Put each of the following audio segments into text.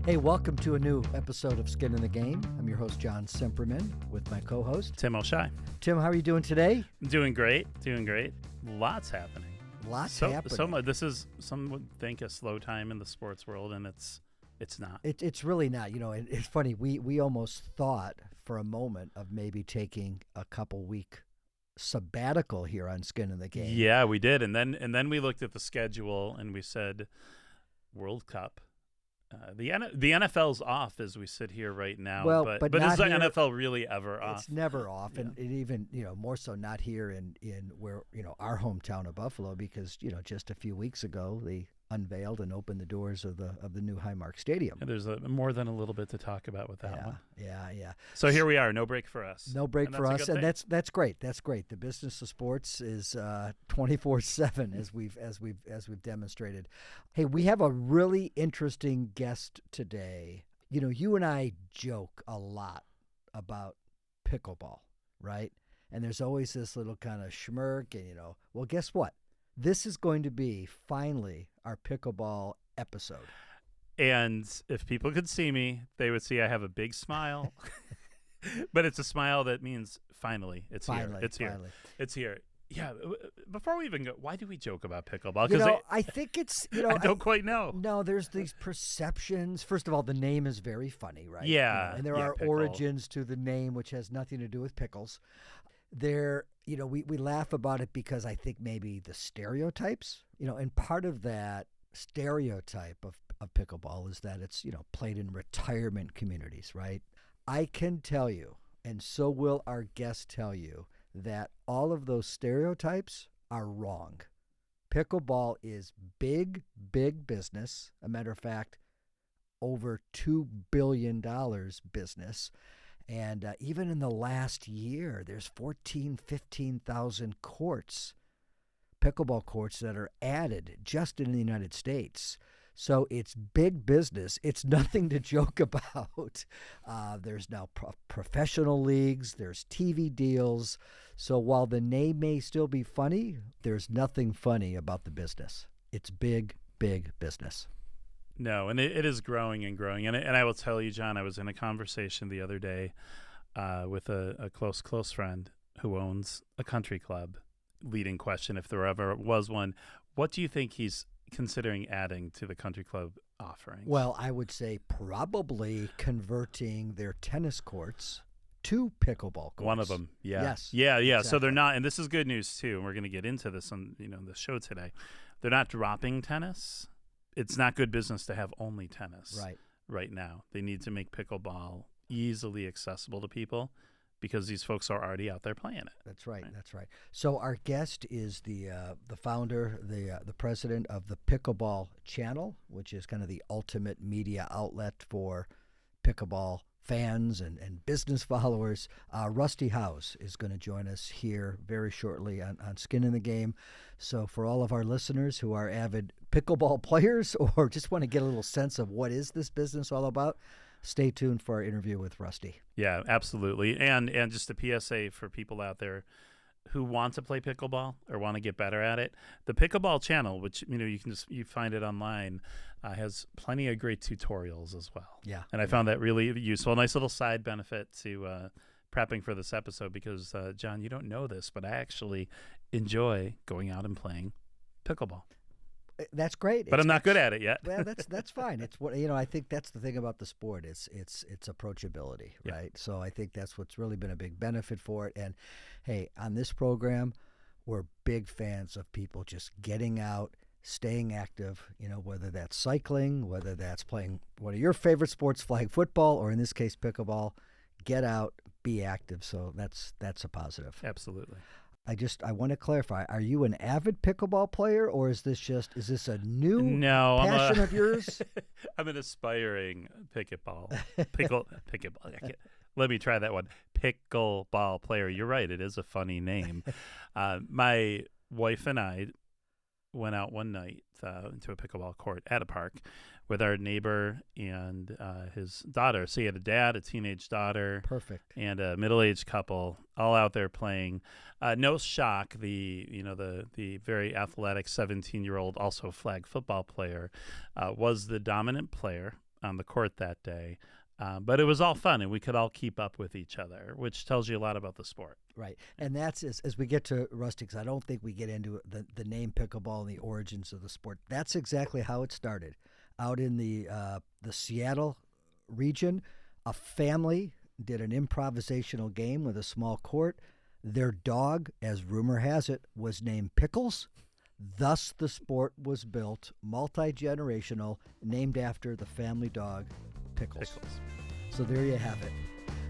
Hey, welcome to a new episode of Skin in the Game. I'm your host, John Cimperman, with my co-host, Tim O'Shei. Tim, how are you doing today? Doing great. Lots happening. Lots happening. So much. This is, some would think, a slow time in the sports world, and it's not. It's really not. You know, it's funny. We almost thought for a moment of maybe taking a couple-week sabbatical here on Skin in the Game. Yeah, we did. And then we looked at the schedule, and we said, World Cup. The NFL's off as we sit here right now. Well, but is the NFL really ever off? It's never off, and it even more so not here in where our hometown of Buffalo, because just a few weeks ago they unveiled and opened the doors of the new Highmark Stadium. And there's more than a little bit to talk about with that one. Yeah. So here we are, no break for us. No break for us, and that's great. That's great. The business of sports is 24/7, as we've demonstrated. Hey, we have a really interesting guest today. You and I joke a lot about pickleball, right? And there's always this little kind of schmirk, and well, guess what? This is going to be finally our pickleball episode. And if people could see me, they would see I have a big smile. But it's a smile that means finally. It's here. It's here. Yeah. Before we even go, why do we joke about pickleball? Because I think it's, I don't quite know. No, there's these perceptions. First of all, the name is very funny, right? Yeah. And there are pickle. origins to the name, which has nothing to do with pickles. We laugh about it because I think maybe the stereotypes, and part of that stereotype of pickleball is that it's, played in retirement communities, right? I can tell you, and so will our guest tell you, that all of those stereotypes are wrong. Pickleball is big, big business. A matter of fact, over $2 billion business. And even in the last year, there's 15,000 courts, pickleball courts, that are added just in the United States. So it's big business. It's nothing to joke about. There's now professional leagues. There's TV deals. So while the name may still be funny, there's nothing funny about the business. It's big, big business. No, and it is growing and growing. And I will tell you, John, I was in a conversation the other day with a close friend who owns a country club. Leading question, if there ever was one, what do you think he's considering adding to the country club offerings? Well, I would say probably converting their tennis courts to pickleball courts. One of them, yeah. Yes. Yeah. Exactly. So they're not, and this is good news too, and we're going to get into this on the show today. They're not dropping tennis. It's not good business to have only tennis right now. They need to make pickleball easily accessible to people because these folks are already out there playing it. That's right. That's right. So our guest is the founder, the president of the Pickleball Channel, which is kind of the ultimate media outlet for pickleball fans and business followers. Rusty Howes is going to join us here very shortly on Skin in the Game. So for all of our listeners who are avid pickleball players or just want to get a little sense of what is this business all about, stay tuned for our interview with Rusty. Yeah, absolutely. And just a PSA for people out there who want to play pickleball or want to get better at it. The Pickleball Channel, which you find it online, has plenty of great tutorials as well. Yeah. And I found that really useful. A nice little side benefit to prepping for this episode because, John, you don't know this, but I actually enjoy going out and playing pickleball. That's great, but I'm not good at it yet. Well, that's fine. It's what I think that's the thing about the sport. It's approachability, right? Yeah. So I think that's what's really been a big benefit for it. And hey, on this program, we're big fans of people just getting out, staying active. Whether that's cycling, whether that's playing one of your favorite sports, flag football, or in this case, pickleball. Get out, be active. So that's a positive. Absolutely. I want to clarify, are you an avid pickleball player or is this a new passion of yours? I'm an aspiring pickleball. Let me try that one. Pickleball player. You're right. It is a funny name. My wife and I went out one night into a pickleball court at a park with our neighbor and his daughter. So he had a dad, a teenage daughter, perfect, and a middle-aged couple, all out there playing. No shock, the very athletic 17-year-old, also flag football player, was the dominant player. on the court that day. But it was all fun, and we could all keep up with each other, which tells you a lot about the sport. Right. And that's as we get to Rusty, because I don't think we get into the name pickleball and the origins of the sport. That's exactly how it started. Out in the Seattle region, a family did an improvisational game with a small court. Their dog, as rumor has it, was named Pickles. Thus, the sport was built, multi-generational, named after the family dog, Pickles. So there you have it.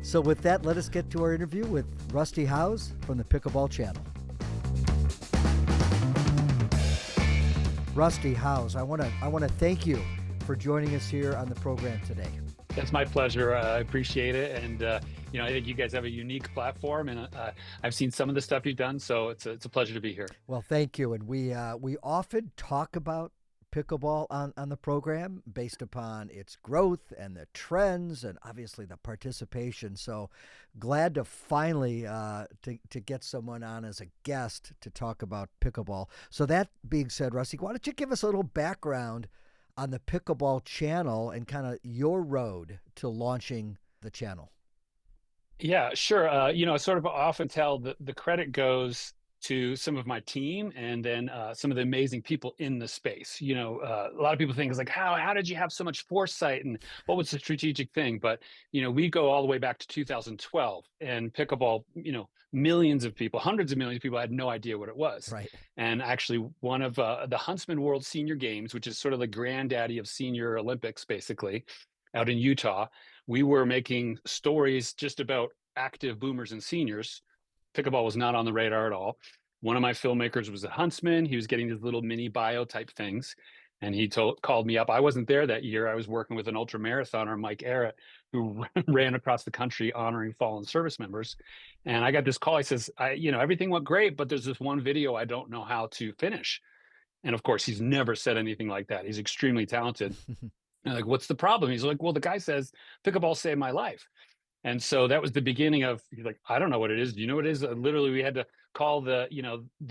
So with that, let us get to our interview with Rusty Howes from the Pickleball Channel. Rusty Howes, I want to thank you for joining us here on the program today. It's my pleasure. I appreciate it, and I think you guys have a unique platform, and I've seen some of the stuff you've done, so it's a pleasure to be here. Well, thank you, and we often talk about pickleball on the program based upon its growth and the trends and obviously the participation. So glad to finally to get someone on as a guest to talk about pickleball. So that being said, Rusty, why don't you give us a little background on the Pickleball Channel and kind of your road to launching the channel? Yeah, sure. I sort of often tell the credit goes to some of my team, and then some of the amazing people in the space. A lot of people think it's like, how did you have so much foresight, and what was the strategic thing? But we go all the way back to 2012, and pickleball, millions of people, hundreds of millions of people had no idea what it was. Right. And actually, one of the Huntsman World Senior Games, which is sort of the granddaddy of Senior Olympics, basically, out in Utah, we were making stories just about active boomers and seniors. Pickleball was not on the radar at all. One of my filmmakers was a Huntsman. He was getting these little mini bio type things. And he called me up. I wasn't there that year. I was working with an ultra marathoner, Mike Arrett, who ran across the country honoring fallen service members. And I got this call. He says, everything went great, but there's this one video I don't know how to finish. And of course, he's never said anything like that. He's extremely talented. And like, what's the problem? He's like, well, the guy says pickleball saved my life. And so that was the beginning of, like, I don't know what it is. Do you know what it is? Literally, we had to call the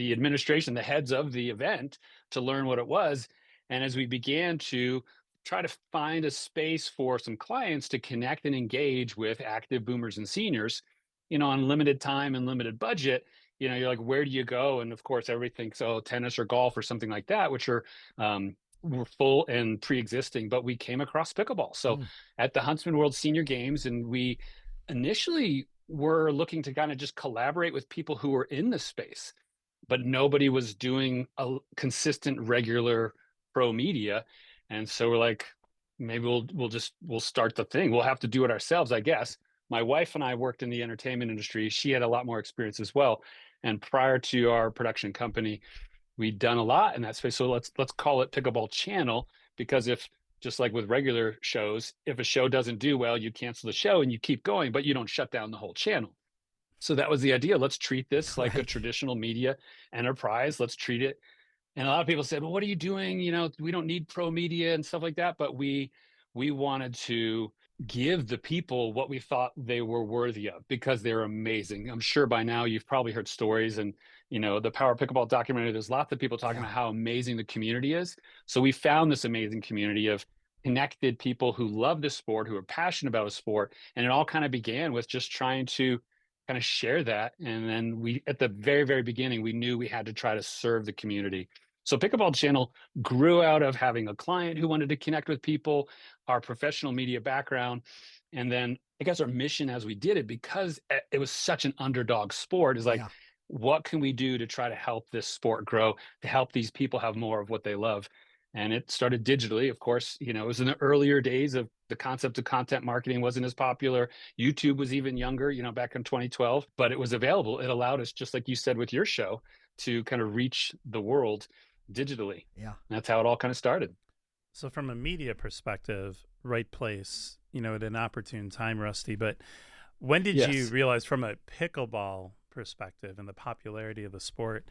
administration, the heads of the event, to learn what it was. And as we began to try to find a space for some clients to connect and engage with active boomers and seniors, on limited time and limited budget, you're like, where do you go? And of course, everything, so tennis or golf or something like that, which are were full and pre-existing, but we came across pickleball. So at the Huntsman World Senior Games, and we initially were looking to kind of just collaborate with people who were in the space, but nobody was doing a consistent, regular pro media. And so we're like, maybe we'll start the thing. We'll have to do it ourselves, I guess. My wife and I worked in the entertainment industry. She had a lot more experience as well. And prior to our production company, we'd done a lot in that space. So let's call it Pickleball Channel, because if, just like with regular shows, if a show doesn't do well, you cancel the show and you keep going, but you don't shut down the whole channel. So that was the idea. Let's treat this like a traditional media enterprise. Let's treat it. And a lot of people said, well, what are you doing? We don't need pro media and stuff like that. But we wanted to give the people what we thought they were worthy of, because they're amazing. I'm sure by now you've probably heard stories, and the Power Pickleball documentary, there's lots of people talking about how amazing the community is. So we found this amazing community of connected people who love the sport, who are passionate about a sport. And it all kind of began with just trying to kind of share that. And then we, at the very, very beginning, we knew we had to try to serve the community. So Pickleball Channel grew out of having a client who wanted to connect with people, our professional media background, and then I guess our mission as we did it, because it was such an underdog sport, is like, what can we do to try to help this sport grow, to help these people have more of what they love? And it started digitally, of course. It was in the earlier days of the concept of content marketing wasn't as popular. YouTube was even younger, back in 2012, but it was available. It allowed us, just like you said with your show, to kind of reach the world digitally. Yeah. And that's how it all kind of started. So from a media perspective, right place, at an opportune time, Rusty. But when did you realize, from a pickleball perspective and the popularity of the sport,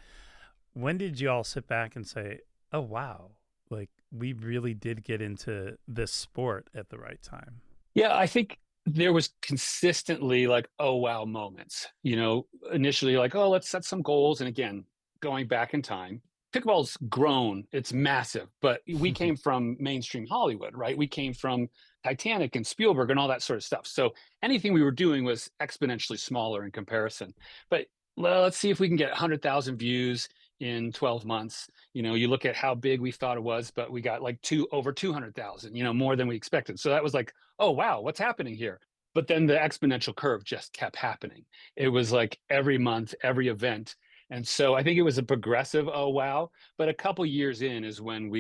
when did you all sit back and say, oh, wow, like we really did get into this sport at the right time? Yeah, I think there was consistently like, oh, wow moments, initially like, oh, let's set some goals. And again, going back in time, pickleball's grown, it's massive, but we came from mainstream Hollywood, right? We came from Titanic and Spielberg and all that sort of stuff. So anything we were doing was exponentially smaller in comparison. But let's see if we can get 100,000 views in 12 months. You look at how big we thought it was, but we got like over 200,000, more than we expected. So that was like, oh, wow, what's happening here? But then the exponential curve just kept happening. It was like every month, every event. And so I think it was a progressive, oh, wow. But a couple years in is when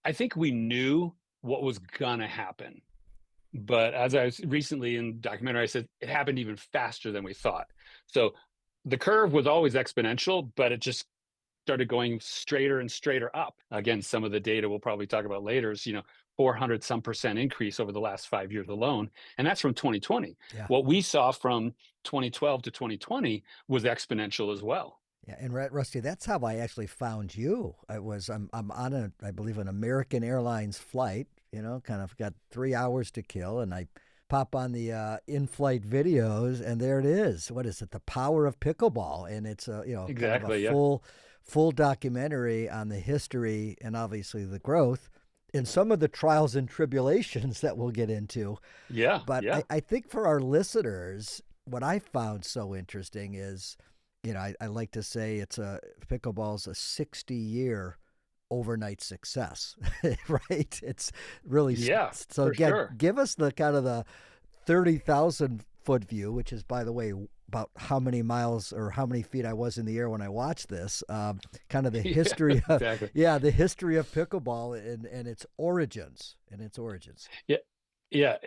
I think we knew what was going to happen. But as I was recently in documentary, I said it happened even faster than we thought. So the curve was always exponential, but it just started going straighter and straighter up. Again, some of the data we'll probably talk about later is, 400 some percent increase over the last 5 years alone. And that's from 2020. Yeah. What we saw from 2012 to 2020 was exponential as well. Yeah, and Rusty, that's how I actually found you. I'm on I believe an American Airlines flight. Kind of got 3 hours to kill, and I pop on the in-flight videos, and there it is. What is it? The Power of Pickleball, and it's Exactly, kind of a full documentary on the history and obviously the growth and some of the trials and tribulations that we'll get into. Yeah, but yeah. I think for our listeners, what I found so interesting is, I like to say pickleball's a 60-year overnight success, right? It's really, so again, sure. give us the kind of the 30,000 foot view, which is, by the way, about how many miles or how many feet I was in the air when I watched this. Kind of the history, exactly. the history of pickleball and its origins Yeah. Yeah,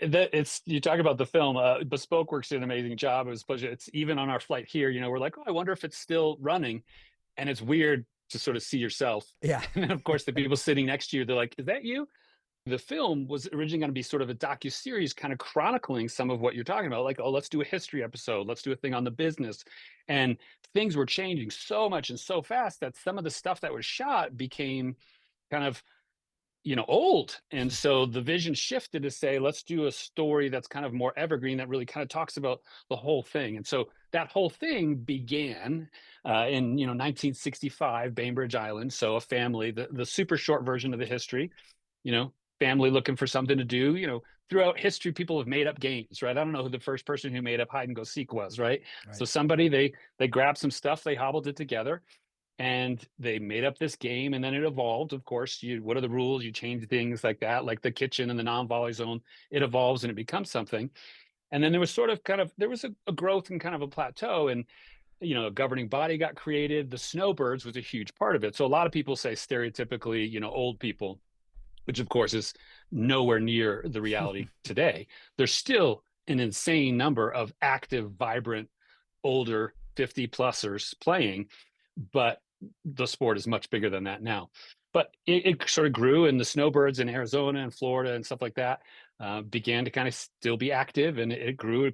you talk about the film. Bespoke Works did an amazing job. It's even on our flight here. We're like, oh, I wonder if it's still running, and it's weird to sort of see yourself. Yeah, and then of course the people sitting next to you, they're like, is that you? The film was originally going to be sort of a docu-series kind of chronicling some of what you're talking about. Like, oh, let's do a history episode. Let's do a thing on the business. And things were changing so much and so fast that some of the stuff that was shot became kind of old. And so the vision shifted to say, let's do a story that's kind of more evergreen, that really kind of talks about the whole thing. And so that whole thing began in 1965, Bainbridge Island. So a family, the super short version of the history, family looking for something to do. Throughout history, people have made up games, right? I don't know who the first person who made up hide and go seek was, right? So somebody, they grabbed some stuff, they hobbled it together, and they made up this game, and then it evolved. Of course, what are the rules? You change things like that, like the kitchen and the non-volley zone. It evolves and it becomes something. And then there was there was a growth and kind of a plateau, and a governing body got created. The snowbirds was a huge part of it. So a lot of people say stereotypically, old people, which of course is nowhere near the reality today. There's still an insane number of active, vibrant, older 50-plussers playing, but the sport is much bigger than that now. But it sort of grew, and the snowbirds in Arizona and Florida and stuff like that began to kind of still be active, and it grew,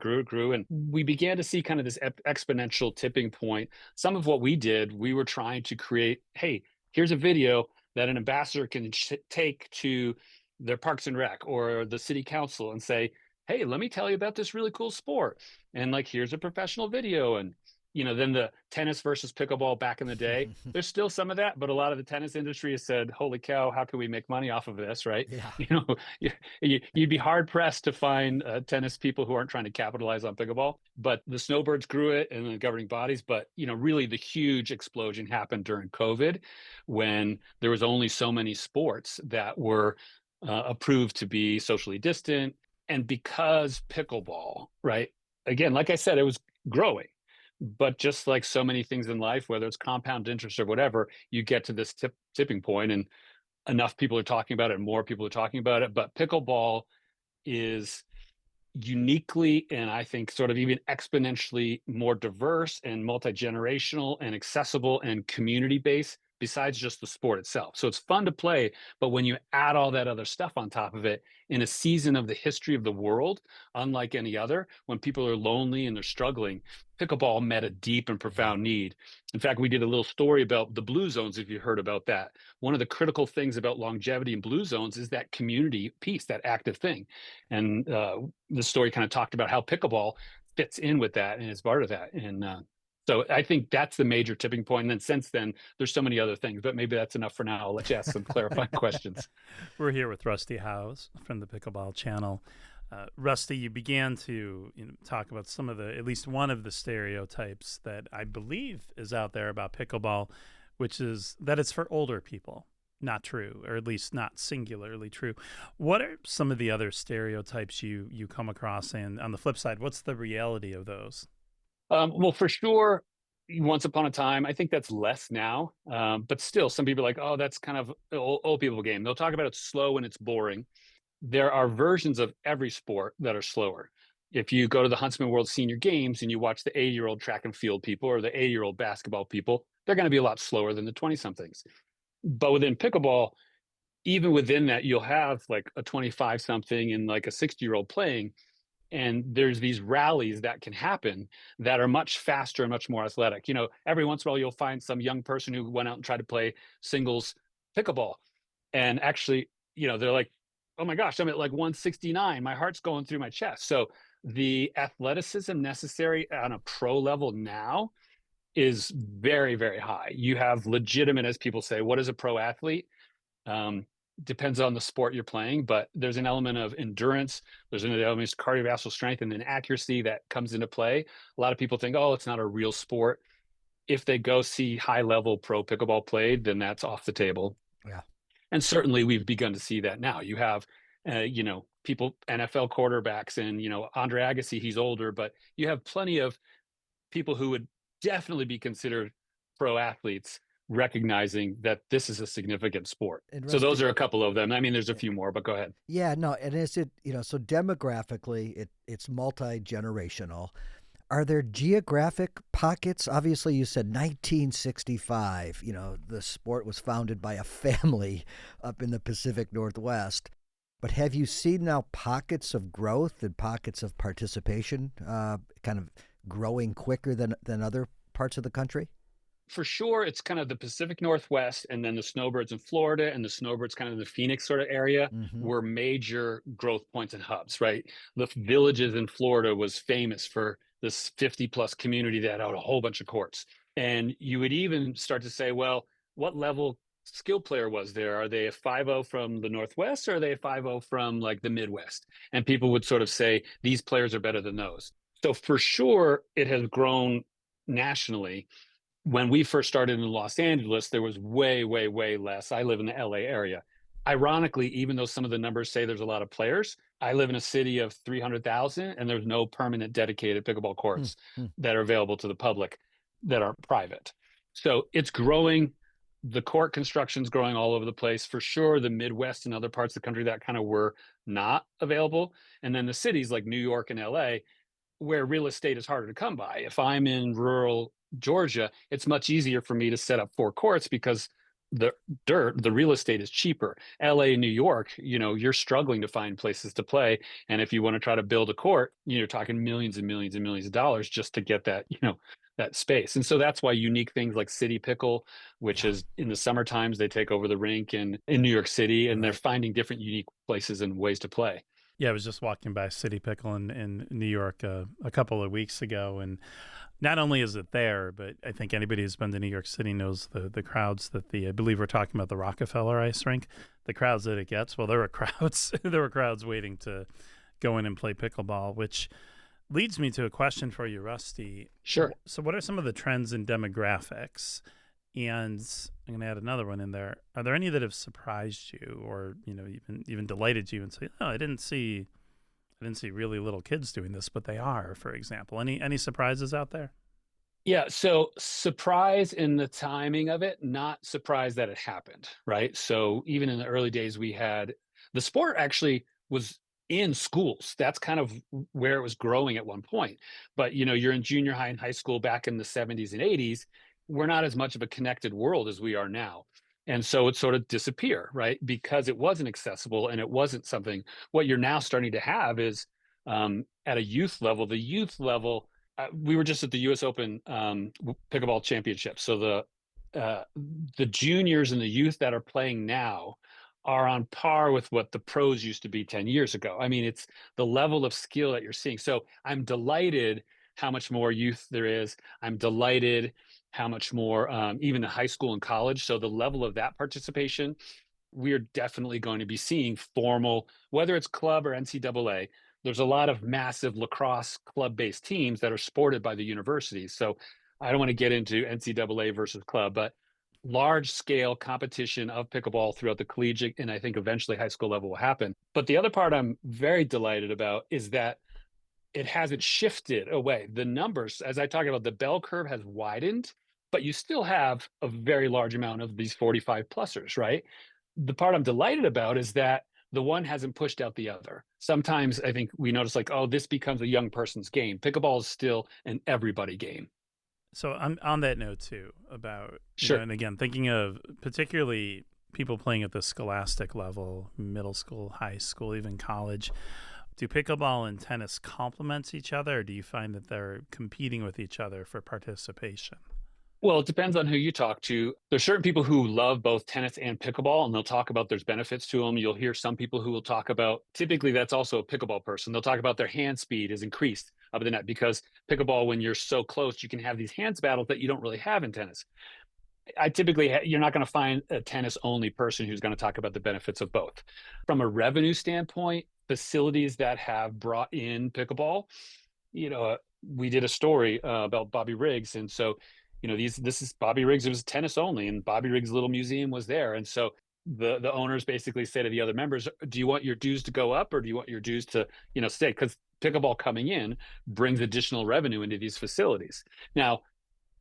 and we began to see kind of this exponential tipping point. Some of what we did, we were trying to create, hey, here's a video that an ambassador can take to their Parks and Rec or the city council and say, hey, let me tell you about this really cool sport. And like, here's a professional video. And then the tennis versus pickleball back in the day, there's still some of that, but a lot of the tennis industry has said, holy cow, how can we make money off of this, right? Yeah. You'd be hard pressed to find tennis people who aren't trying to capitalize on pickleball. But the snowbirds grew it and the governing bodies. But, really the huge explosion happened during COVID, when there was only so many sports that were approved to be socially distant. And because pickleball, right, again, like I said, it was growing. But just like so many things in life, whether it's compound interest or whatever, you get to this tipping point, and enough people are talking about it, and more people are talking about it. But pickleball is uniquely, and I think sort of even exponentially more diverse and multi-generational and accessible and community-based, besides just the sport itself. So it's fun to play, but when you add all that other stuff on top of it, in a season of the history of the world, unlike any other, when people are lonely and they're struggling, pickleball met a deep and profound need. In fact, we did a little story about the blue zones, if you heard about that. One of the critical things about longevity in blue zones is that community piece, that active thing. And the story kind of talked about how pickleball fits in with that and is part of that. And So I think that's the major tipping point. And then since then, there's so many other things, but maybe that's enough for now. I'll let you ask some clarifying questions. We're here with Rusty Howes from the Pickleball Channel. Rusty, you began to talk about some of the, at least one of the stereotypes that I believe is out there about pickleball, which is that it's for older people. Not true, or at least not singularly true. What are some of the other stereotypes you come across? And on the flip side, what's the reality of those? Well, for sure, once upon a time, I think that's less now. But still, some people are like, oh, that's kind of an old people game. They'll talk about it's slow and it's boring. There are versions of every sport that are slower. If you go to the Huntsman World Senior Games and you watch the 80-year-old track and field people or the 80-year-old basketball people, they're going to be a lot slower than the 20-somethings. But within pickleball, even within that, you'll have like a 25-something and like a 60-year-old playing, and there's these rallies that can happen that are much faster and much more athletic. Every once in a while you'll find some young person who went out and tried to play singles pickleball, and actually, they're like, oh my gosh, I'm at like 169, my heart's going through my chest. So the athleticism necessary on a pro level now is very, very high. You have legitimate, as people say, what is a pro athlete? um, Depends on the sport you're playing, but there's an element of endurance, there's an element of cardiovascular strength, and then accuracy that comes into play. A lot of people think, oh, it's not a real sport. If they go see high level pro pickleball played, then that's off the table. Yeah. And certainly we've begun to see that now. You have people, NFL quarterbacks, and Andre Agassi, he's older, but you have plenty of people who would definitely be considered pro athletes, recognizing that this is a significant sport. And So those Rusty, are a couple of them. I mean, there's a few more, but go ahead. yeah, no, and so demographically, it's multi-generational. Are there geographic pockets? Obviously, you said 1965. The sport was founded by a family up in the Pacific Northwest. But have you seen now pockets of growth and pockets of participation, kind of growing quicker than other parts of the country? For sure, it's kind of the Pacific Northwest, and then the snowbirds in Florida and the snowbirds kind of the Phoenix sort of area Mm-hmm. were major growth points and hubs, right? The Villages in Florida was famous for this 50 plus community that had a whole bunch of courts. And you would even start to say, well, what level skill player was there? Are they a 5-0 from the Northwest, or are they a 5-0 from like the Midwest? And people would sort of say, these players are better than those. So for sure, it has grown nationally. When we first started in Los Angeles, there was way, way, way less. I live in the LA area. Ironically, even though some of the numbers say there's a lot of players, I live in a city of 300,000 and there's no permanent dedicated pickleball courts Hmm. that are available to the public that aren't private. So it's growing. The court construction's growing all over the place. For sure, the Midwest and other parts of the country that kind of were not available. And then the cities like New York and LA, where real estate is harder to come by. If I'm in rural Georgia, it's much easier for me to set up 4 courts because the real estate is cheaper. LA, New York, you're struggling to find places to play. And if you want to try to build a court, you're talking millions and millions and millions of dollars just to get that, that space. And so that's why unique things like City Pickle, which Yeah. is in the summer times, they take over the rink in New York City, and they're Right. finding different unique places and ways to play. Yeah, I was just walking by City Pickle in New York a couple of weeks ago, and not only is it there, but I think anybody who's been to New York City knows the crowds that I believe we're talking about the Rockefeller ice rink, the crowds that it gets. Well, there were crowds, there were crowds waiting to go in and play pickleball, which leads me to a question for you, Rusty. Sure. So what are some of the trends in demographics? And I'm going to add another one in there. Are there any that have surprised you, or even delighted you, and say, "Oh, I didn't see really little kids doing this, but they are," for example? Any surprises out there? Yeah, so surprise in the timing of it, not surprised that it happened, right? So even in the early days, we had the sport actually was in schools. That's kind of where it was growing at one point. But you're in junior high and high school back in the 70s and 80s. We're not as much of a connected world as we are now. And so it sort of disappeared, right? Because it wasn't accessible and it wasn't something. What you're now starting to have is at a youth level, the youth level, we were just at the U.S. Open pickleball championship. So the juniors and the youth that are playing now are on par with what the pros used to be 10 years ago. I mean, it's the level of skill that you're seeing. So I'm delighted how much more youth there is. I'm delighted how much more, even in high school and college. So the level of that participation, we are definitely going to be seeing formal, whether it's club or NCAA. There's a lot of massive lacrosse club-based teams that are supported by the universities. So I don't want to get into NCAA versus club, but large scale competition of pickleball throughout the collegiate and I think eventually high school level will happen. But the other part I'm very delighted about is that it hasn't shifted away. The numbers, as I talk about, the bell curve has widened, but you still have a very large amount of these 45 plusers, right? The part I'm delighted about is that the one hasn't pushed out the other. Sometimes I think we notice like, oh, this becomes a young person's game. Pickleball is still an everybody game. So on that note too, about, Sure. and again, thinking of particularly people playing at the scholastic level, middle school, high school, even college, do pickleball and tennis complement each other, or do you find that they're competing with each other for participation? Well, it depends on who you talk to. There's certain people who love both tennis and pickleball, and they'll talk about there's benefits to them. You'll hear some people who will talk about, typically that's also a pickleball person. They'll talk about their hand speed is increased up the net because pickleball, when you're so close, you can have these hands battles that you don't really have in tennis. I typically, you're not going to find a tennis only person who's going to talk about the benefits of both. From a revenue standpoint, facilities that have brought in pickleball, we did a story about Bobby Riggs. And so, this is Bobby Riggs. It was tennis only, and Bobby Riggs' little museum was there. And so the owners basically say to the other members, do you want your dues to go up or do you want your dues to, stay? Because pickleball coming in brings additional revenue into these facilities. Now,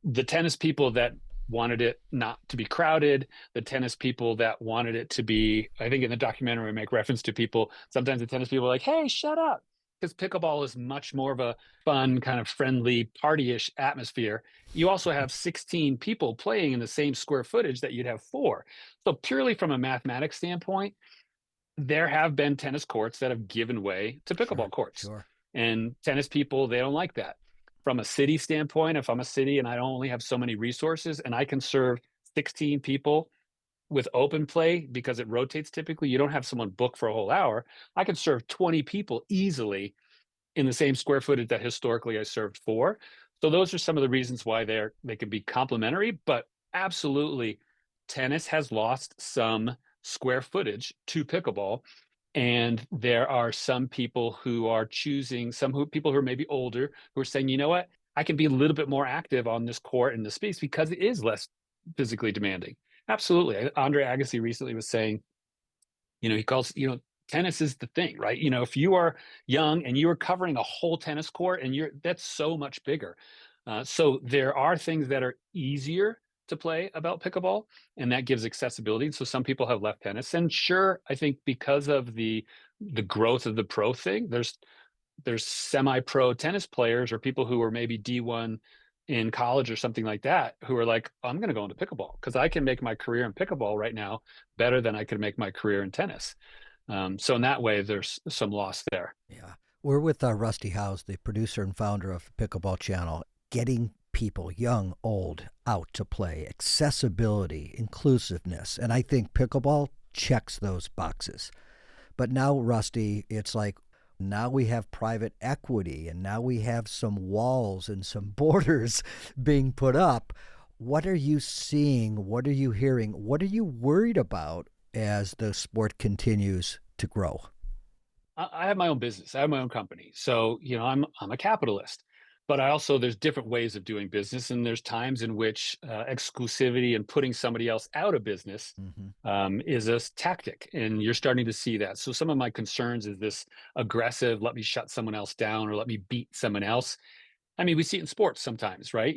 the tennis people that wanted it not to be crowded, the tennis people that wanted it to be, I think in the documentary, we make reference to people, sometimes the tennis people are like, hey, shut up. Because pickleball is much more of a fun, kind of friendly, party-ish atmosphere. You also have 16 people playing in the same square footage that you'd have four. So purely from a mathematics standpoint, there have been tennis courts that have given way to pickleball courts. Sure. And tennis people, they don't like that. From a city standpoint, if I'm a city and I only have so many resources and I can serve 16 people with open play because it rotates typically, you don't have someone book for a whole hour. I can serve 20 people easily in the same square footage that historically I served four. So those are some of the reasons why they can be complementary, but absolutely tennis has lost some square footage to pickleball. And there are some people who are choosing, people who are maybe older, who are saying, you know what, I can be a little bit more active on this court in the space because it is less physically demanding. Absolutely. Andre Agassi recently was saying, he calls, tennis is the thing, right? If you are young and you are covering a whole tennis court and that's so much bigger. So there are things that are easier to play about pickleball, and that gives accessibility. So some people have left tennis, and sure, I think because of the growth of the pro thing, there's semi-pro tennis players or people who are maybe D1 in college or something like that who are like, I'm going to go into pickleball because I can make my career in pickleball right now better than I could make my career in tennis. So in that way, there's some loss there. Yeah. We're with Rusty Howes, the producer and founder of Pickleball Channel, getting people, young, old, out to play, accessibility, inclusiveness. And I think pickleball checks those boxes. But now, Rusty, it's like now we have private equity and now we have some walls and some borders being put up. What are you seeing? What are you hearing? What are you worried about as the sport continues to grow? I have my own business. I have my own company. So, I'm a capitalist, but there's different ways of doing business. And there's times in which exclusivity and putting somebody else out of business is a tactic. And you're starting to see that. So some of my concerns is this aggressive, let me shut someone else down or let me beat someone else. I mean, we see it in sports sometimes, right?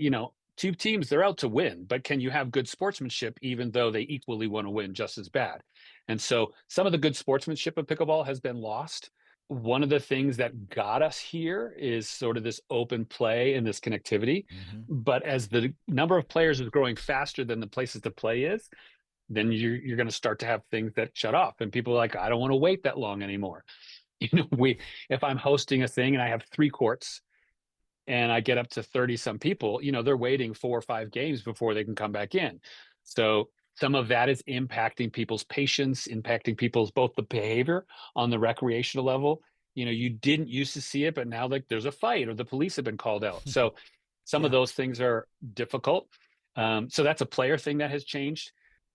Two teams, they're out to win, but can you have good sportsmanship even though they equally want to win just as bad? And so some of the good sportsmanship of pickleball has been lost. One of the things that got us here is sort of this open play and this connectivity. But as the number of players is growing faster than the places to play is, then you're going to start to have things that shut off. And people are like, I don't want to wait that long anymore. If I'm hosting a thing and I have 3 courts, and I get up to 30 some people, they're waiting 4 or 5 games before they can come back in. So some of that is impacting people's patience, impacting people's both the behavior on the recreational level You didn't used to see it, but now like there's a fight or the police have been called out. So some of Yeah. those things are difficult. So that's a player thing that has changed.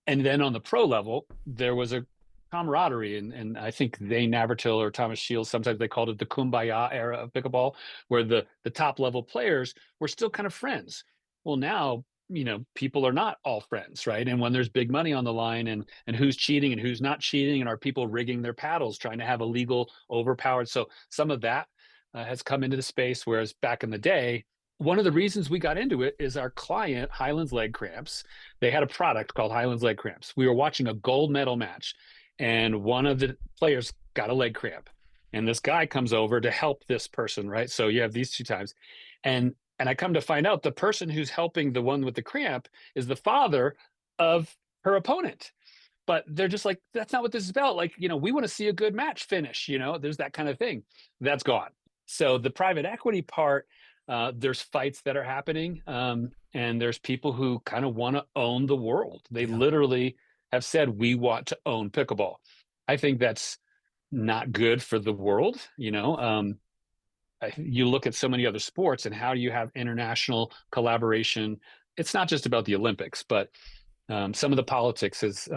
And then on the pro level, there was a camaraderie, and I think Zane Navratil or Thomas Shields, sometimes they called it the kumbaya era of pickleball, where the top level players were still kind of friends. Well, now, people are not all friends, right? And when there's big money on the line, and who's cheating and who's not cheating, and are people rigging their paddles, trying to have a legal overpowered. So some of that has come into the space, whereas back in the day, one of the reasons we got into it is our client, Highlands Leg Cramps. They had a product called Highlands Leg Cramps. We were watching a gold medal match, and one of the players got a leg cramp. And this guy comes over to help this person, right? So you have these two times. And I come to find out the person who's helping the one with the cramp is the father of her opponent. But they're just like, that's not what this is about. Like, we want to see a good match finish. There's that kind of thing. That's gone. So the private equity part, there's fights that are happening, and there's people who kind of want to own the world. They Yeah. literally have said, we want to own pickleball. I think that's not good for the world. You look at so many other sports, and how do you have international collaboration? It's not just about the Olympics, but some of the politics is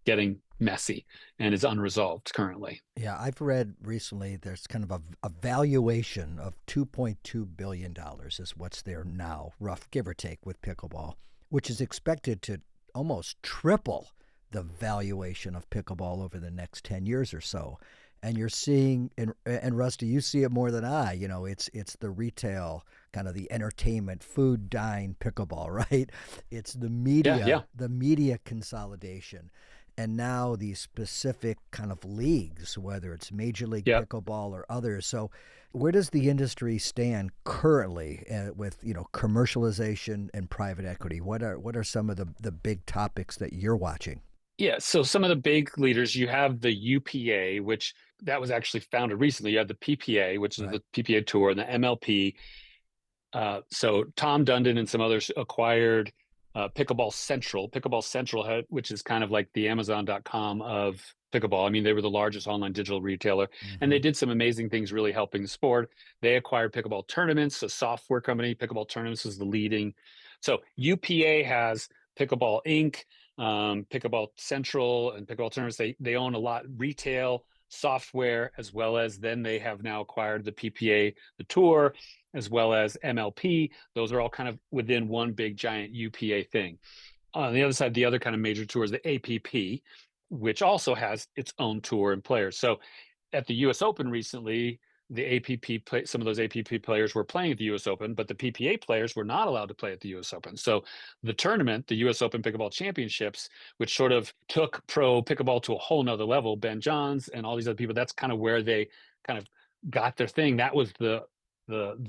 getting messy and is unresolved currently. Yeah, I've read recently there's kind of a valuation of $2.2 billion is what's there now, rough give or take, with pickleball, which is expected to almost triple the valuation of pickleball over the next 10 years or so. And you're seeing, and Rusty, you see it more than I, it's the retail, kind of the entertainment, food, dine, pickleball, right? It's the media, Yeah. the media consolidation. And now these specific kind of leagues, whether it's Major League Yeah. Pickleball or others. So where does the industry stand currently with, commercialization and private equity? What are some of the big topics that you're watching? Yeah. So some of the big leaders, you have the UPA, which that was actually founded recently. You have the PPA, which is Right. the PPA Tour, and the MLP. So Tom Dundon and some others acquired Pickleball Central. Pickleball Central, which is kind of like the Amazon.com of pickleball. I mean, they were the largest online digital retailer, and Mm-hmm. they did some amazing things really helping the sport. They acquired Pickleball Tournaments, a software company. Pickleball Tournaments is the leading. So UPA has Pickleball Inc., Pickleball Central, and Pickleball Tournaments. They own a lot retail software, as well as then they have now acquired the PPA, the tour, as well as MLP. Those are all kind of within one big giant UPA thing. On the other side, the other kind of major tour is the APP, which also has its own tour and players. So at the US Open recently, some of those APP players were playing at the US Open, but the PPA players were not allowed to play at the US Open. So the tournament, the US Open Pickleball Championships, which sort of took pro pickleball to a whole nother level, Ben Johns and all these other people, that's kind of where they kind of got their thing. That was the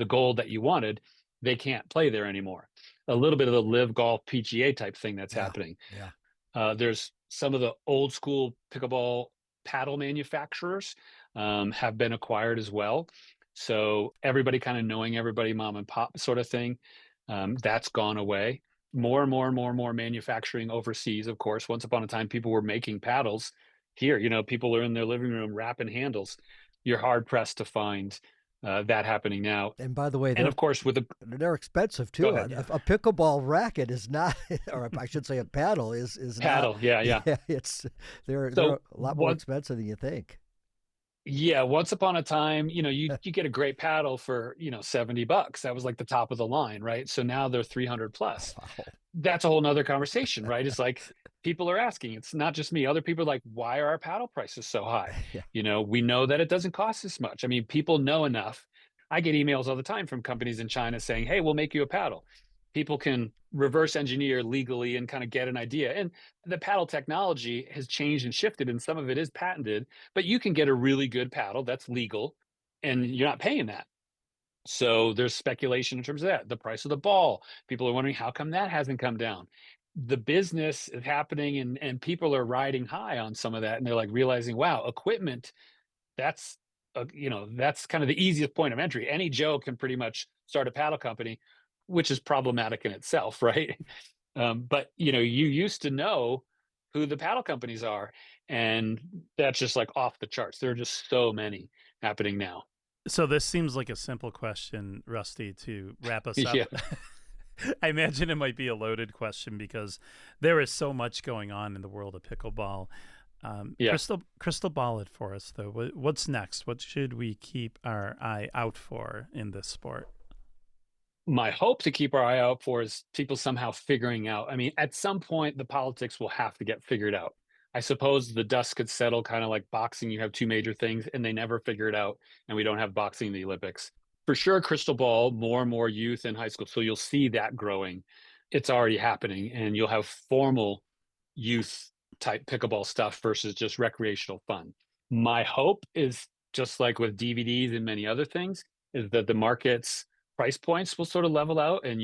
goal that you wanted. They can't play there anymore. A little bit of the live golf PGA type thing that's Yeah. happening. Yeah. There's some of the old school pickleball paddle manufacturers have been acquired as well. So everybody kind of knowing everybody, mom and pop sort of thing, that's gone away. More and more and more and more manufacturing overseas, of course. Once upon a time, people were making paddles here. People are in their living room wrapping handles. You're hard pressed to find that happening now. And by the way, And of course, with the they're expensive go too. ahead. A pickleball racket is not, or I should say, a paddle is not. Paddle, yeah. Yeah, they're So a lot more expensive than you think. yeah, once upon a time, you get a great paddle for, $70. That was like the top of the line, right? So now they're 300 plus. Wow. That's a whole nother conversation, right? It's like people are asking, it's not just me. Other people are like, why are our paddle prices so high? Yeah. We know that it doesn't cost this much. I mean, people know enough. I get emails all the time from companies in China saying, hey, we'll make you a paddle. People can reverse engineer legally and kind of get an idea. And the paddle technology has changed and shifted, and some of it is patented, but you can get a really good paddle that's legal and you're not paying that. So there's speculation in terms of that. The price of the ball. People are wondering how come that hasn't come down. The business is happening, and people are riding high on some of that, and they're like realizing, wow, equipment, that's that's kind of the easiest point of entry. Any Joe can pretty much start a paddle company, which is problematic in itself, right? But you used to know who the paddle companies are, and that's just like off the charts. There are just so many, happening now. So this seems like a simple question, Rusty, to wrap us up. Yeah. I imagine it might be a loaded question because there is so much going on in the world of pickleball. Yeah. Crystal ball it for us, though. What's next? What should we keep our eye out for in this sport? My hope to keep our eye out for is people somehow figuring out. I mean, at some point, the politics will have to get figured out. I suppose the dust could settle, kind of like boxing. You have two major things, and they never figure it out, and we don't have boxing in the Olympics. For sure, crystal ball, more and more youth in high school. So you'll see that growing. It's already happening, and you'll have formal youth type pickleball stuff versus just recreational fun. My hope is just like with DVDs and many other things, is that the market's price points will sort of level out, and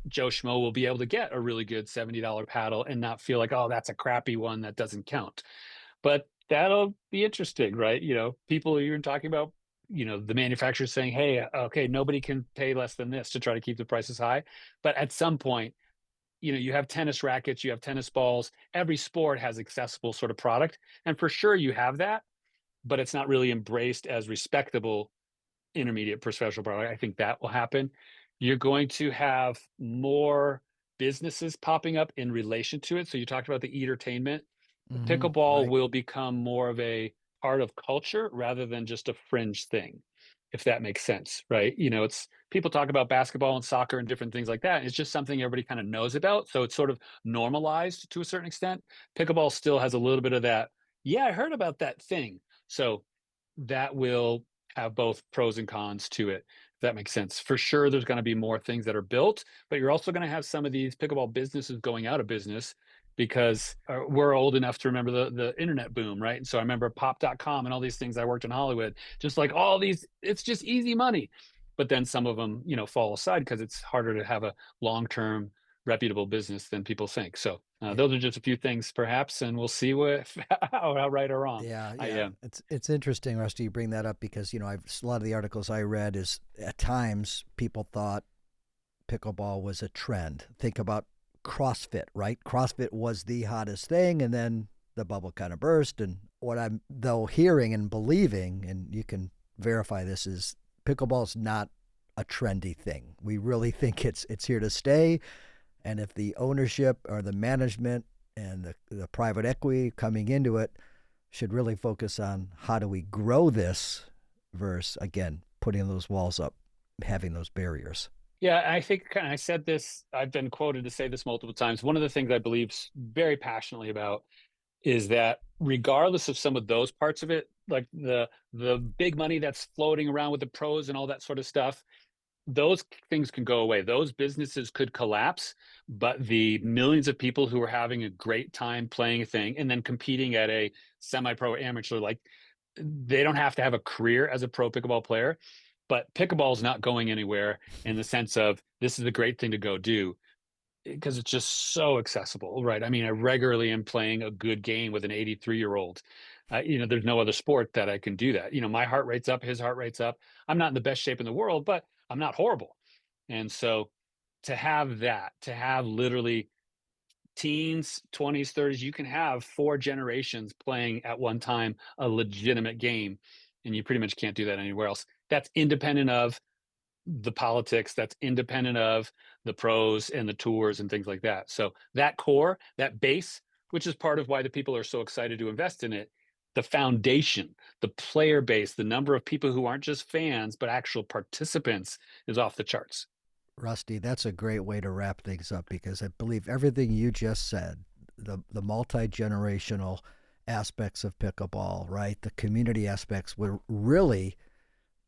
Joe Schmo will be able to get a really good $70 paddle and not feel like, oh, that's a crappy one that doesn't count. But that'll be interesting, right? People are even talking about, the manufacturers saying, hey, okay, nobody can pay less than this to try to keep the prices high. But at some point, you have tennis rackets, you have tennis balls, every sport has accessible sort of product. And for sure you have that, but it's not really embraced as respectable intermediate professional product. I think that will happen. You're going to have more businesses popping up in relation to it. So you talked about the entertainment. Pickleball Right. will become more of a part of culture rather than just a fringe thing, if that makes sense, right? It's people talk about basketball and soccer and different things like that. It's just something everybody kind of knows about. So it's sort of normalized to a certain extent. Pickleball still has a little bit of that. Yeah, I heard about that thing. So that will have both pros and cons to it, if that makes sense. For sure, there's going to be more things that are built, but you're also going to have some of these pickleball businesses going out of business because we're old enough to remember the internet boom, right? And so I remember pop.com and all these things. I worked in Hollywood, just like all these, it's just easy money. But then some of them, fall aside because it's harder to have a long-term reputable business than people think. So Yeah. those are just a few things perhaps, and we'll see how right or wrong I Yeah. am. It's interesting, Rusty, you bring that up because a lot of the articles I read is at times people thought pickleball was a trend. Think about CrossFit, right? CrossFit was the hottest thing, and then the bubble kind of burst. And what I'm though hearing and believing, and you can verify this, is pickleball is not a trendy thing. We really think it's here to stay. And if the ownership or the management and the private equity coming into it should really focus on how do we grow this versus, again, putting those walls up, having those barriers. Yeah, I think I said this, I've been quoted to say this multiple times. One of the things I believe very passionately about is that regardless of some of those parts of it, like the big money that's floating around with the pros and all that sort of stuff, those things can go away. Those businesses could collapse, but the millions of people who are having a great time playing a thing and then competing at a semi-pro amateur, like they don't have to have a career as a pro pickleball player, but pickleball is not going anywhere in the sense of this is a great thing to go do because it's just so accessible, right? I mean, I regularly am playing a good game with an 83-year-old. There's no other sport that I can do that. My heart rate's up, his heart rate's up. I'm not in the best shape in the world, but I'm not horrible. And so to have that, to have literally teens, 20s, 30s, you can have 4 generations playing at one time a legitimate game, and you pretty much can't do that anywhere else. That's independent of the politics, that's independent of the pros and the tours and things like that. So that core, that base, which is part of why the people are so excited to invest in it, the foundation, the player base, the number of people who aren't just fans but actual participants is off the charts. Rusty, that's a great way to wrap things up because I believe everything you just said, the multi-generational aspects of pickleball, right? The community aspects were really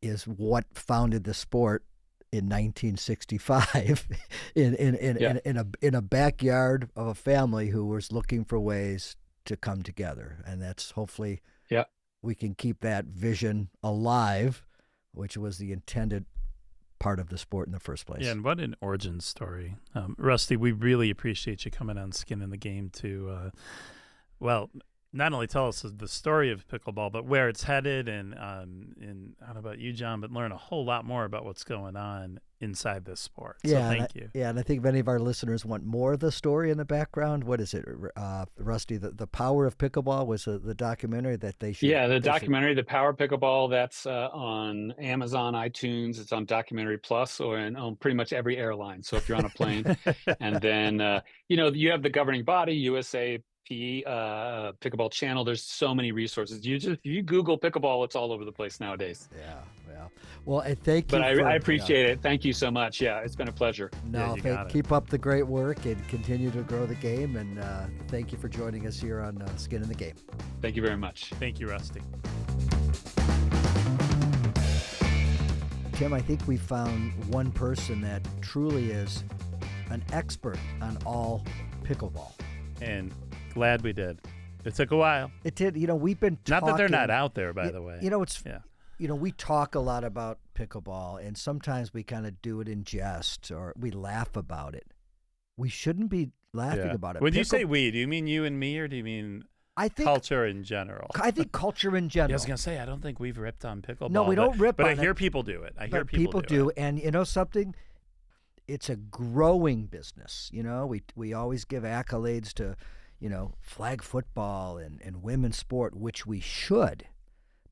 is what founded the sport in 1965 Yeah. in a backyard of a family who was looking for ways to come together. And that's hopefully Yeah. we can keep that vision alive, which was the intended part of the sport in the first place. Yeah, and what an origin story. Rusty, we really appreciate you coming on Skin in the Game to, not only tell us the story of pickleball, but where it's headed, and I don't know about you, John, but learn a whole lot more about what's going on inside this sport. So thank you. Yeah, and I think if any of our listeners want more of the story in the background, what is it, Rusty? The Power of Pickleball was the documentary that they should. Yeah, the documentary, The Power of Pickleball, that's on Amazon, iTunes. It's on Documentary Plus, or on pretty much every airline. So if you're on a plane, and then you have the governing body, USA Pickleball Channel. There's so many resources. If you Google pickleball, it's all over the place nowadays. Yeah. Well, thank you. But I appreciate it. Thank you so much. Yeah, it's been a pleasure. No, keep up the great work and continue to grow the game. And thank you for joining us here on Skin in the Game. Thank you very much. Thank you, Rusty. Tim, I think we found one person that truly is an expert on all pickleball. And glad we did. It took a while. It did. We've been talking. Not that they're not out there, by the way. We talk a lot about pickleball, and sometimes we kind of do it in jest or we laugh about it. We shouldn't be laughing about it. When you say we, do you mean you and me, or do you mean culture in general? I think culture in general. I was going to say, I don't think we've ripped on pickleball. No, we don't rip on it. But I hear people do it. People do. And you know something? It's a growing business. We always give accolades to, flag football and women's sport, which we should.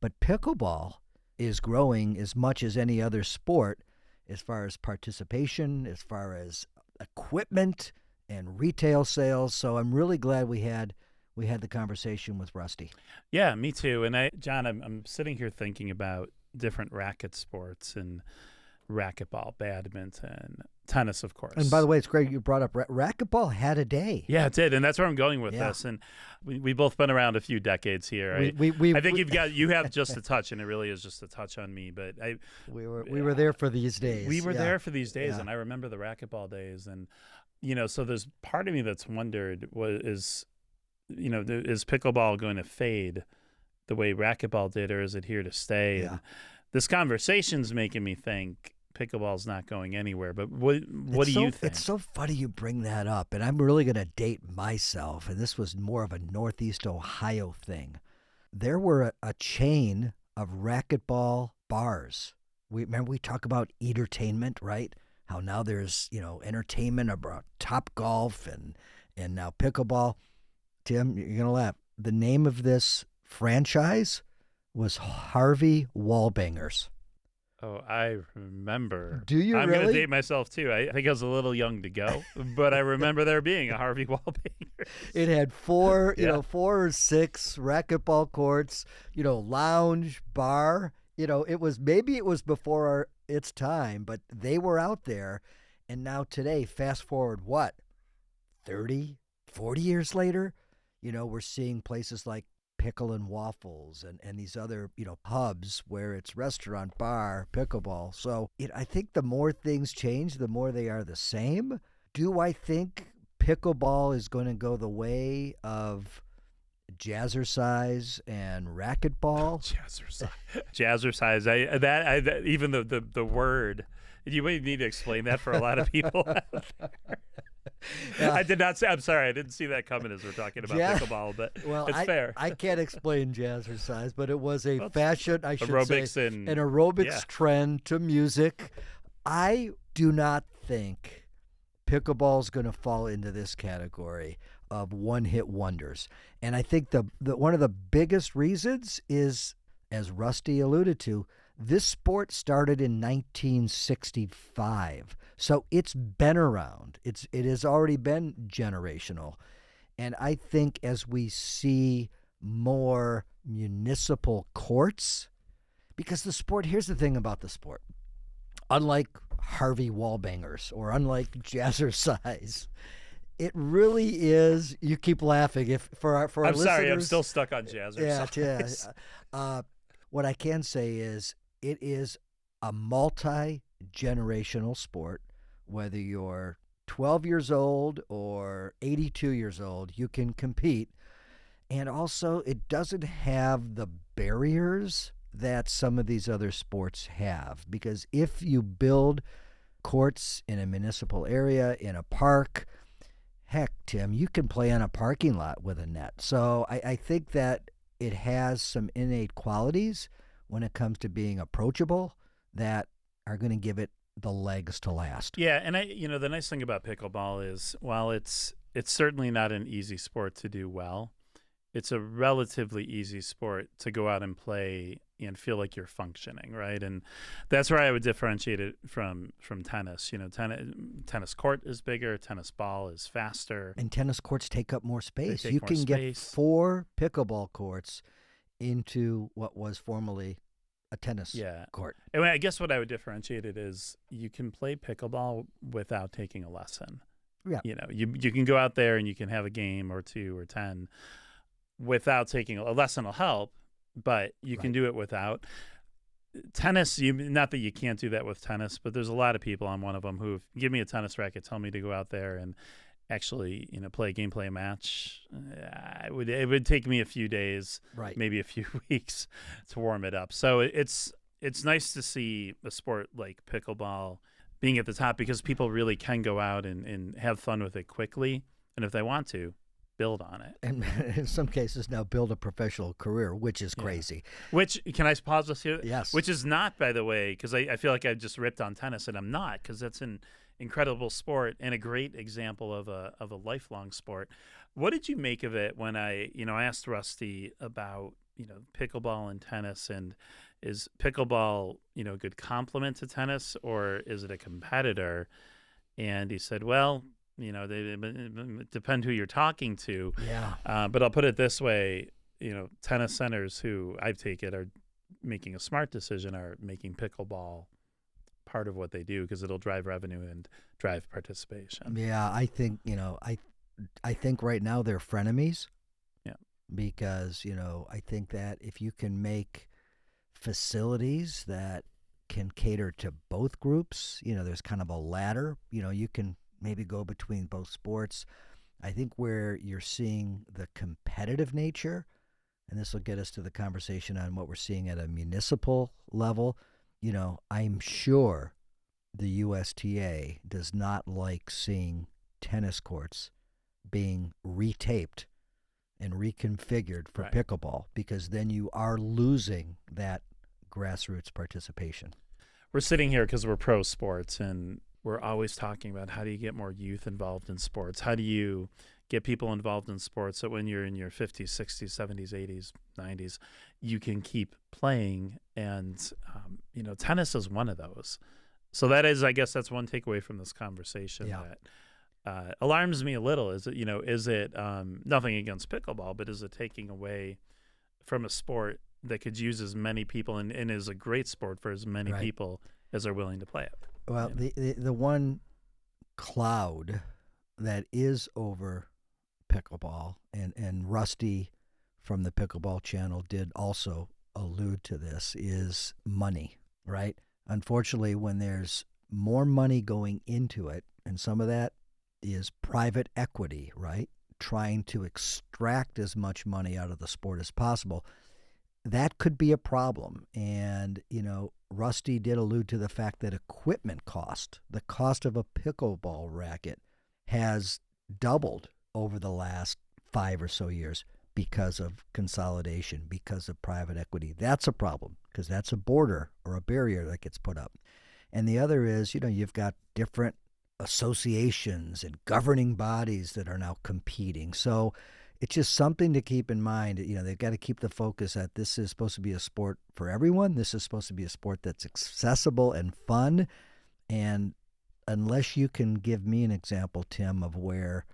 But pickleball is growing as much as any other sport as far as participation, as far as equipment and retail sales. So I'm really glad we had the conversation with Rusty. Yeah, me too. And John, I'm sitting here thinking about different racket sports and racquetball, badminton, tennis, of course. And by the way, it's great you brought up racquetball had a day. Yeah, it did, and that's where I'm going with this. And we both been around a few decades here. I think you have just a touch, and it really is just a touch on me. But we were there for these days. We were there for these days, and I remember the racquetball days. And so there's part of me that's wondered is pickleball going to fade the way racquetball did, or is it here to stay? Yeah. And this conversation's making me think pickleball's not going anywhere. But what do you think? It's so funny you bring that up, and I'm really going to date myself, and this was more of a Northeast Ohio thing. There were a chain of racquetball bars. We talk about entertainment, right? How now there's, entertainment about Top Golf and now pickleball. Tim, you're going to laugh. The name of this franchise was Harvey Wallbangers. Oh, I remember. Do you I'm really? going to date myself, too. I think I was a little young to go, but I remember there being a Harvey Wallbangers. It had four or six racquetball courts, lounge, bar. It was before its time, but they were out there. And now today, fast forward, 30, 40 years later, we're seeing places like Pickle and Waffles and these other, pubs where it's restaurant, bar, pickleball. So I think the more things change, the more they are the same. Do I think pickleball is going to go the way of jazzercise and racquetball? Jazzercise. Even the word. You may need to explain that for a lot of people out there. I did not say. I'm sorry, I didn't see that coming as we're talking about pickleball, but it's fair. I can't explain jazzercise, but it was a fashion, I should aerobics say, an aerobics trend to music. I do not think pickleball is going to fall into this category of one-hit wonders, and I think the one of the biggest reasons is, as Rusty alluded to, this sport started in 1965, so it's been around. It has already been generational, and I think as we see more municipal courts, because the sport, here's the thing about the sport, unlike Harvey Wallbangers or unlike jazzercise, it really is. You keep laughing for our I'm listeners. Sorry, I'm still stuck on jazzercise. Yeah. What I can say is, it is a multi-generational sport. Whether you're 12 years old or 82 years old, you can compete. And also, it doesn't have the barriers that some of these other sports have. Because if you build courts in a municipal area, in a park, Heck, Tim, you can play on a parking lot with a net. So I think that it has some innate qualities when it comes to being approachable that are going to give it the legs to last. Yeah, and the nice thing about pickleball is while it's certainly not an easy sport to do well, it's a relatively easy sport to go out and play and feel like you're functioning, right? And that's where I would differentiate it from tennis. Tennis court is bigger, tennis ball is faster. And tennis courts take up more space. They take You more can get space. 4 pickleball courts into what was formerly a tennis court. And I guess what I would differentiate it is you can play pickleball without taking a lesson. Yeah. You can go out there and you can have a game or 2 or 10 without taking a lesson will help, but you can do it without. Tennis, not that you can't do that with tennis, but there's a lot of people, I'm one of them, who give me a tennis racket, tell me to go out there and actually, play a game, play a match. It would take me a few days, maybe a few weeks to warm it up. So it's nice to see a sport like pickleball being at the top because people really can go out and have fun with it quickly. And if they want to, build on it. And in some cases now build a professional career, which is crazy. Which, can I pause this here? Yes. Which is not, by the way, because I feel like I just ripped on tennis, and I'm not, because that's an incredible sport and a great example of a lifelong sport. What did you make of it when I asked Rusty about, pickleball and tennis, and is pickleball, a good complement to tennis, or is it a competitor? And he said, well, they depend who you're talking to. Yeah. But I'll put it this way, tennis centers who I take it are making a smart decision, are making pickleball part of what they do because it'll drive revenue and drive participation. Yeah, I think, I think right now they're frenemies. Yeah. Because, I think that if you can make facilities that can cater to both groups, there's kind of a ladder, you can maybe go between both sports. I think where you're seeing the competitive nature, and this will get us to the conversation on what we're seeing at a municipal level, I'm sure the USTA does not like seeing tennis courts being retaped and reconfigured for pickleball, because then you are losing that grassroots participation. We're sitting here because we're pro sports, and we're always talking about how do you get more youth involved in sports? How do you get people involved in sports so when you're in your 50s, 60s, 70s, 80s, 90s, you can keep playing? And, tennis is one of those. So that is, I guess that's one takeaway from this conversation that alarms me a little. Is it nothing against pickleball, but is it taking away from a sport that could use as many people and is a great sport for as many people as are willing to play it? Well, the one cloud that is over pickleball, and Rusty from the Pickleball Channel did also allude to this, is money, right? Unfortunately, when there's more money going into it, and some of that is private equity, right? Trying to extract as much money out of the sport as possible, that could be a problem. And, Rusty did allude to the fact that equipment cost, the cost of a pickleball racket, has doubled over the last 5 or so years because of consolidation, because of private equity. That's a problem because that's a border or a barrier that gets put up. And the other is, you've got different associations and governing bodies that are now competing. So it's just something to keep in mind. They've got to keep the focus that this is supposed to be a sport for everyone. This is supposed to be a sport that's accessible and fun. And unless you can give me an example, Tim, of where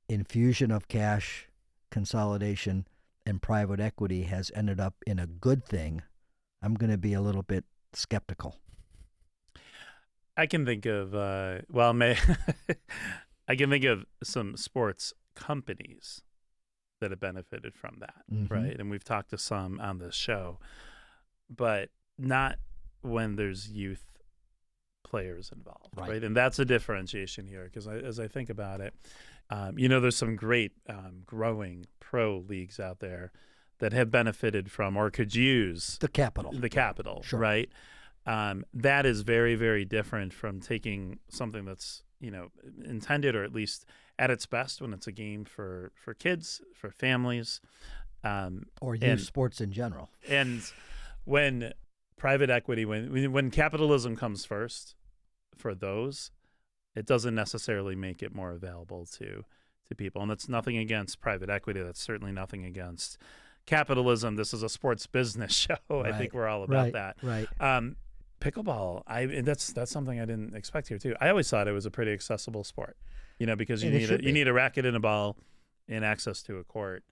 infusion of cash, consolidation, and private equity has ended up in a good thing, I'm going to be a little bit skeptical. I can think of, I can think of some sports companies that have benefited from that, right? And we've talked to some on this show, but not when there's youth players involved, right? And that's a differentiation here because as I think about it, there's some great growing pro leagues out there that have benefited from or could use the capital, sure. Right? That is very, very different from taking something that's intended or at least at its best when it's a game for kids, for families, or youth sports in general. And when private equity, when capitalism comes first for those, it doesn't necessarily make it more available to people. And that's nothing against private equity. That's certainly nothing against capitalism. This is a sports business show. Right. I think we're all about that. Right. Pickleball, and that's something I didn't expect here too. I always thought it was a pretty accessible sport, because you need a racket and a ball and access to a court.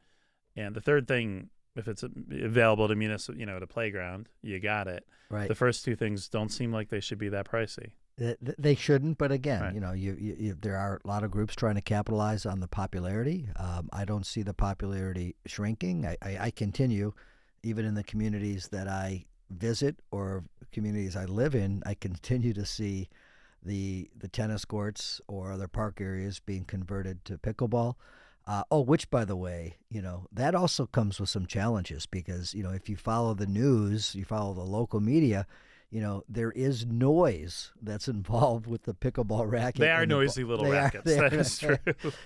And the third thing, if it's available to at a playground, you got it. Right. The first two things don't seem like they should be that pricey. They shouldn't, but again, right. There are a lot of groups trying to capitalize on the popularity. I don't see the popularity shrinking. I continue, even in the communities that I visit or communities I live in, I continue to see the tennis courts or other park areas being converted to pickleball. Which, by the way, that also comes with some challenges because, if you follow the news, you follow the local media, there is noise that's involved with the pickleball racket. They are noisy little rackets. That is true.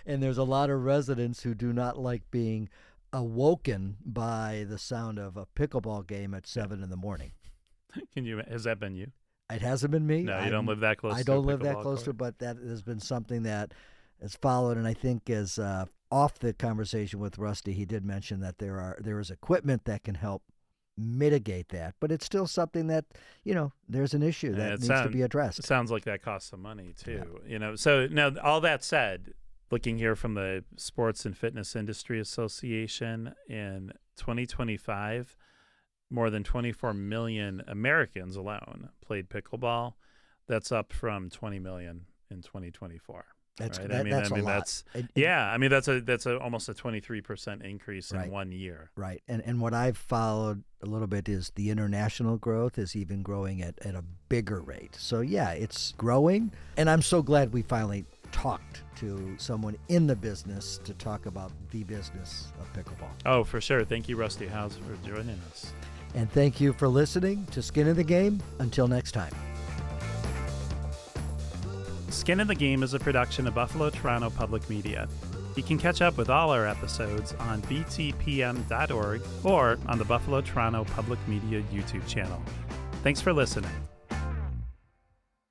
And there's a lot of residents who do not like being awoken by the sound of a pickleball game at 7 a.m. Has that been you? It hasn't been me. No, you don't live that close. I don't live that close to, but that has been something that has followed. And I think as off the conversation with Rusty, he did mention that there is equipment that can help mitigate that, but it's still something that there's an issue that needs to be addressed. It sounds like that costs some money too. So now all that said, looking here from the Sports and Fitness Industry Association, in 2025, more than 24 million Americans alone played pickleball. That's up from 20 million in 2024. That's right? That's a lot. That's almost a 23% increase in 1 year. Right. And what I've followed a little bit is the international growth is even growing at a bigger rate. So yeah, it's growing, and I'm so glad we finally talked to someone in the business to talk about the business of pickleball. Oh, for sure. Thank you, Rusty Howes, for joining us. And thank you for listening to Skin in the Game. Until next time. Skin in the Game is a production of Buffalo Toronto Public Media. You can catch up with all our episodes on btpm.org or on the Buffalo Toronto Public Media YouTube channel. Thanks for listening.